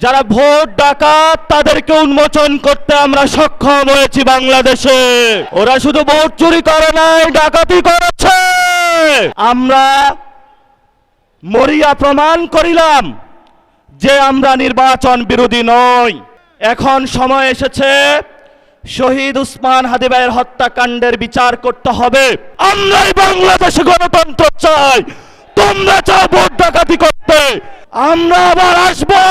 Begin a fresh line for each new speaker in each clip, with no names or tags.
যারা ভোট ডাকাত তাদেরকে উন্মোচন করতে আমরা সক্ষম হয়েছি বাংলাদেশে। ওরা শুধু ভোট চুরি করে নাই, ডাকাতি করেছে। আমরা মরিয়া প্রমাণ করিলাম যে আমরা নির্বাচন বিরোধী নই। এখন সময় এসেছে শহীদ উসমান হাদি ভাইয়ের হত্যাকাণ্ডের বিচার করতে হবে। আমরাই বাংলাদেশে গণতন্ত্র চাই, তোমরা চাও ভোট ডাকাতি করতে। আমরা আবার আসবো,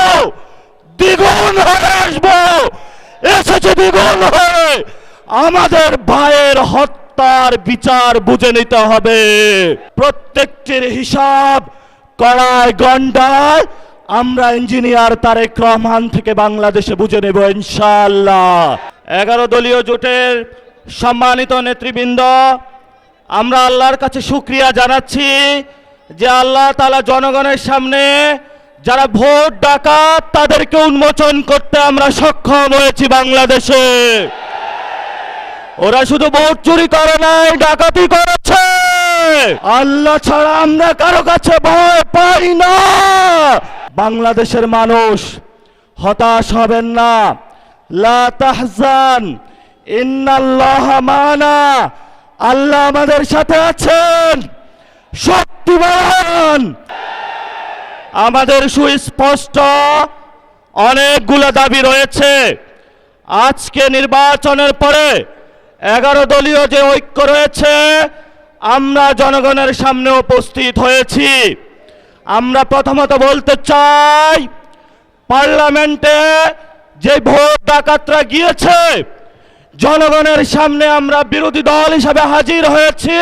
দ্বিগুণ হয়ে আসবো, এসেছে দ্বিগুণ হয়ে। আমাদের ভাইয়ের হত্যার বিচার বুঝে নিতে হবে। প্রত্যেকটির হিসাব কড়ায় গন্ডায় আমরা ইঞ্জিনিয়ার তারেক রহমান থেকে বাংলাদেশে বুঝে নেব ইনশাআল্লাহ। 11 দলীয় জোটের সম্মানিত নেতৃবৃন্দ, আমরা আল্লাহর কাছে শুকরিয়া জানাচ্ছি যে আল্লাহ তাআলা জনগণের সামনে যারা ভোট ডাকাত তাদেরকে উন্মোচন করতে আমরা সক্ষম হয়েছি বাংলাদেশে। ওরা শুধু ভোট চুরি করে নাই, ডাকাতি করেছে। আল্লাহ ছাড়া আমরা কারো কাছে ভয় পাই না। বাংলাদেশের মানুষ হতাশ হবেন না। লা তাহজান ইন্নাল্লাহা মানা। আল্লাহ আমাদের সাথে আছেন, শক্তিমান। আমাদের সুস্পষ্ট অনেকগুলো দাবি রয়েছে। আজকে নির্বাচনের পরে 11 দলীয় যে ঐক্য রয়েছে, আমরা জনগণের সামনে উপস্থিত হয়েছি। আমরা প্রথমত বলতে চাই, পার্লামেন্টে যে ভোট ডাকাতরা গিয়েছে, জনগণের সামনে আমরা বিরোধী দল হিসাবে হাজির হয়েছি।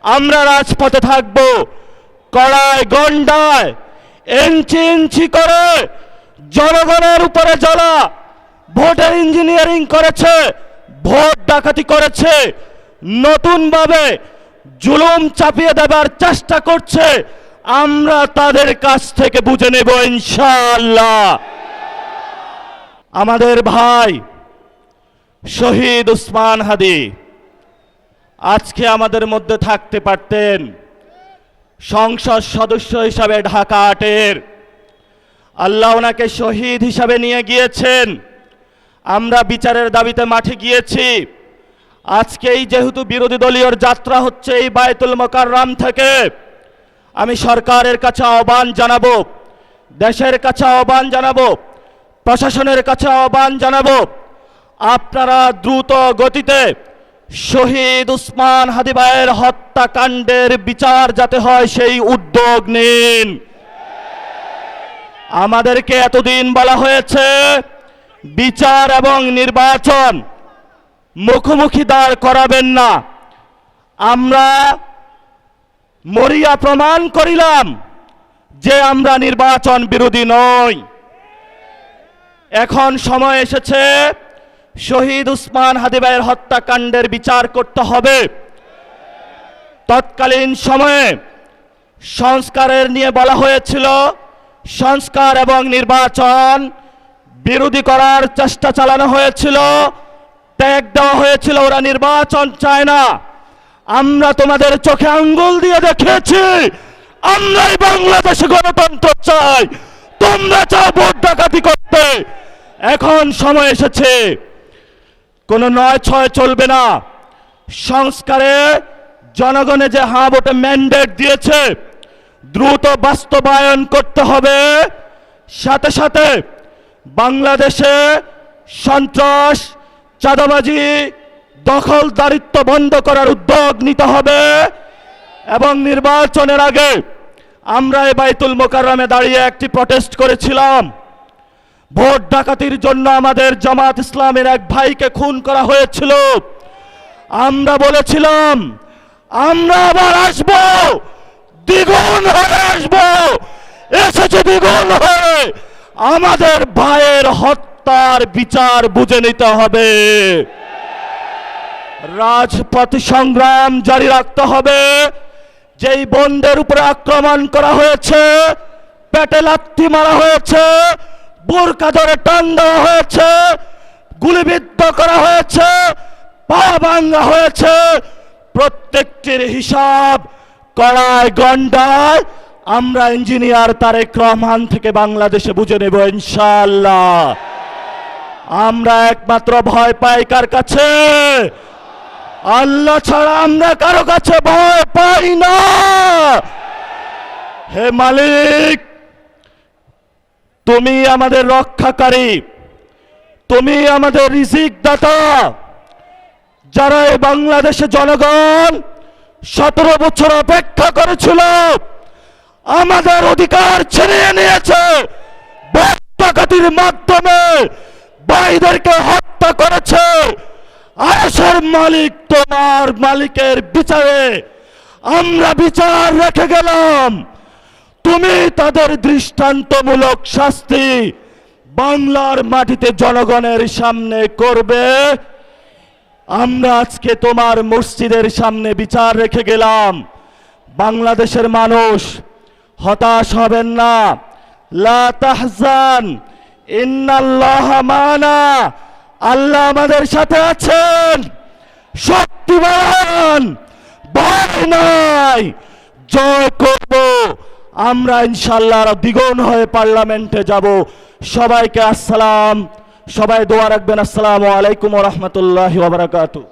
আমরা রাজপথে থাকব, কড়ায় গন্ডায় ইঞ্চি ইঞ্চি করে জনগণের উপরে যারা ভোটের ইঞ্জিনিয়ারিং করেছে, ভোট ডাকাতি করেছে, নতুনভাবে জুলুম চাপিয়ে দেবার চেষ্টা করছে, আমরা তাদের কাছ থেকে বুঝে নেব ইনশাআল্লাহ। আমাদের ভাই শহীদ উসমান হাদি আজকে আমাদের মধ্যে থাকতে পারতেন। সংসদ সদস্য হিসাবে ঢাকা 8-এর আল্লাহ ওনাকে শহীদ হিসাবে নিয়ে গিয়েছেন। আমরা বিচারের দাবিতে মাঠে গিয়েছি। আজকেই যেহেতু বিরোধী দলীয় যাত্রা হচ্ছে এই বায়তুল মোকাররম থেকে, আমি সরকারের কাছে আহ্বান জানাবো, দেশের কাছে আহ্বান জানাবো, প্রশাসনের কাছে আহ্বান জানাবো, আপনারা দ্রুত গতিতে শহীদ উসমান হাদি ভাইয়ের হত্যাকাণ্ডের বিচার যাতে হয় সেই উদ্যোগ নিন। আমাদেরকে এতদিন বলা হয়েছে বিচার এবং নির্বাচন মুখোমুখি দাঁড় করাবেন না। আমরা মরিয়া প্রমাণ করিলাম যে আমরা নির্বাচন বিরোধী নই। এখন সময় এসেছে শহীদ উসমান হাদি ভাইয়ের হত্যাকাণ্ডের বিচার করতে হবে। তৎকালীন সময়ে সংস্কারের নিয়ে বলা হয়েছিল, সংস্কার এবং নির্বাচন বিরোধী করার চেষ্টা চালানো হয়েছিল, ট্যাগ দেওয়া হয়েছিল ওরা নির্বাচন চায় না। আমরা তোমাদের চোখে আঙ্গুল দিয়ে দেখিয়েছি আমরাই বাংলাদেশে গণতন্ত্র চাই, তোমরা চাও ভোট ডাকাতি করতে। এখন সময় এসেছে, কোনো 9-6 চলবে না। সংস্কারে জনগণে যে হ্যাঁ ভোটে ম্যান্ডেট দিয়েছে দ্রুত বাস্তবায়ন করতে হবে। সাথে সাথে বাংলাদেশে সন্ত্রাস, চাঁদাবাজি, দখলদারিত্ব বন্ধ করার উদ্যোগ নিতে হবে। এবং নির্বাচনের আগে আমরা এই বায়তুল মোকাররমে দাঁড়িয়ে একটি প্রটেস্ট করেছিলাম। ভোট ডাকাতির জন্য আমাদের জামাত ইসলামের এক ভাইকে খুন করা হয়েছিল। আমরা বলেছিলাম আমরা আবার আসবো, দ্বিগুণ হয়ে আসবো, এসেছে দ্বিগুণ হয়ে। আমাদের ভাইয়ের হত্যার বিচার বুঝে নিতে হবে। রাজপথ সংগ্রাম জারি রাখতে হবে। যেই বোনদের উপরে আক্রমণ করা হয়েছে, পেটে লাথি মারা হয়েছে, বোরকা ধরে টান দেওয়া হয়েছে, গুলিবিদ্ধ করা হয়েছে, পা ভাঙা হয়েছে, প্রত্যেকটির হিসাব কড়ায় গন্ডায় আমরা ইঞ্জিনিয়ার তারেক রহমান থেকে বাংলাদেশে বুঝে নেব ইনশাআল্লাহ। আমরা একমাত্র ভয় পাই কার কাছে? আল্লাহ ছাড়া আমরা কারো কাছে ভয় পাই না। হে মালিক, তুমি আমাদের রক্ষাকারী, তুমি আমাদের রিজিক দাতা। যারা এই বাংলাদেশে জনগণ 17 বছর অপেক্ষা করেছিল, আমাদের অধিকার ছিনিয়ে নিয়েছে, ডাকাতির মাধ্যমে ভাইদেরকে হত্যা করেছে। আরশের মালিক তোমার মালিকের বিচারে আমরা বিচার রেখে গেলাম, তুমি তাদের দৃষ্টান্তমূলক শাস্তি বাংলার মাটিতে জনগণের সামনে করবে। আমরা আজকে তোমার মসজিদের সামনে বিচার রেখে গেলাম। বাংলাদেশের মানুষ হতাশ হবেন না। লা তাহজান ইন্নাল্লাহা মানা, আল্লাহ আমাদের সাথে আছেন, শক্তিমান, ভয় নাই, জয় করব আমরা ইনশাআল্লাহ। দ্বিগুণ হয়ে পার্লামেন্টে যাব। সবাইকে আসসালাম, সবাই দোয়া রাখবেন। আসসালামু আলাইকুম ওয়া রাহমাতুল্লাহি ওয়া বারাকাতুহু।